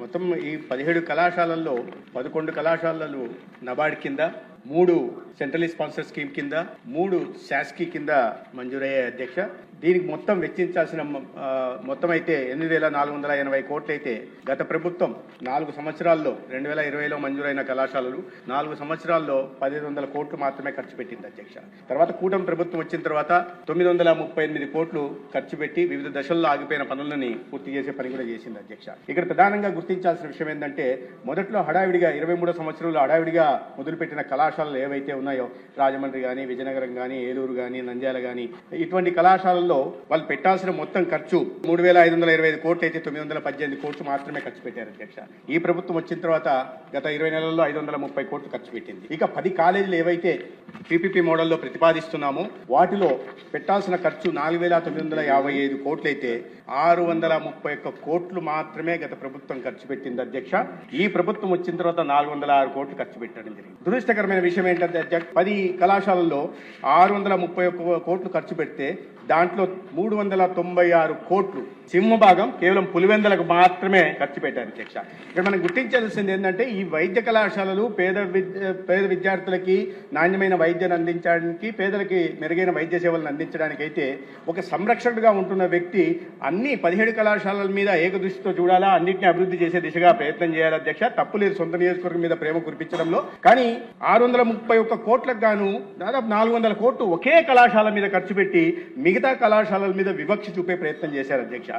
మొత్తం ఈ 17 కళాశాలల్లో 11 కళాశాలలు నబార్డ్ కింద, 3 సెంట్రల్ స్పాన్సర్ స్కీమ్ కింద, 3 శాస్కీ కింద మంజూరయ్యాయి అధ్యక్ష. దీనికి మొత్తం వెచ్చించాల్సిన మొత్తం అయితే 8,480 కోట్లు అయితే గత ప్రభుత్వం 4 సంవత్సరాల్లో 2020లో మంజూరైన కళాశాలలు 4 సంవత్సరాల్లో 1,500 కోట్లు మాత్రమే ఖర్చు పెట్టింది అధ్యక్ష. తర్వాత కూటమి ప్రభుత్వం వచ్చిన తర్వాత 938 కోట్లు ఖర్చు పెట్టి వివిధ దశల్లో ఆగిపోయిన పనులని పూర్తి చేసే పని కూడా చేసింది అధ్యక్ష. ఇక్కడ ప్రధానంగా గుర్తించాల్సిన విషయం ఏంటంటే మొదట్లో హడావిడిగా 23 సంవత్సరంలో హడావిడిగా మొదలుపెట్టిన కళాశాలలు ఏవైతే ఉన్నాయో రాజమండ్రి కానీ, విజయనగరం కానీ, ఏలూరు కానీ, నంద్యాల కానీ ఇటువంటి కళాశాలల్లో వాళ్ళు పెట్టాల్సిన మొత్తం ఖర్చు 3,525 కోట్లు అయితే 918 కోట్లు మాత్రమే ఖర్చు పెట్టారు అధ్యక్ష. ఈ ప్రభుత్వం వచ్చిన తర్వాత గత 20 నెలల్లో 530 కోట్లు ఖర్చు పెట్టింది. ఇక 10 కాలేజీలు ఏవైతే పీపీపీ మోడల్లో ప్రతిపాదిస్తున్నామో వాటిలో పెట్టాల్సిన ఖర్చు 4,955 కోట్లు అయితే 631 కోట్లు మాత్రమే గత ప్రభుత్వం ఖర్చు పెట్టింది అధ్యక్ష. ఈ ప్రభుత్వం వచ్చిన తర్వాత 406 కోట్లు ఖర్చు పెట్టడం జరిగింది. దురదృష్టకరమైన విషయం ఏంటంటే అధ్యక్ష 10 కళాశాలల్లో 631 కోట్లు ఖర్చు పెడితే దాంట్లో 396 కోట్లు సింహభాగం కేవలం పులివెందులకు మాత్రమే ఖర్చు పెట్టారు అధ్యక్ష. ఇక్కడ మనం గుర్తించాల్సింది ఏంటంటే ఈ వైద్య కళాశాలలు పేద విద్యార్థులకి నాణ్యమైన వైద్యాన్ని అందించడానికి, పేదలకి మెరుగైన వైద్య సేవలను అందించడానికి అయితే ఒక సంరక్షకుడిగా ఉంటున్న వ్యక్తి అన్ని 17 కళాశాలల మీద ఏకదృష్టితో చూడాలా, అన్నింటినీ అభివృద్ధి చేసే దిశగా ప్రయత్నం చేయాలి అధ్యక్ష. తప్పు లేదు సొంత నియోజకవర్గం మీద ప్రేమ కురిపించడంలో. కానీ 631 కోట్లకు గాను దాదాపు 400 కోట్లు ఒకే కళాశాల మీద ఖర్చు పెట్టి మిగతా కళాశాలల మీద వివక్ష చూపే ప్రయత్నం చేశారు అధ్యక్ష.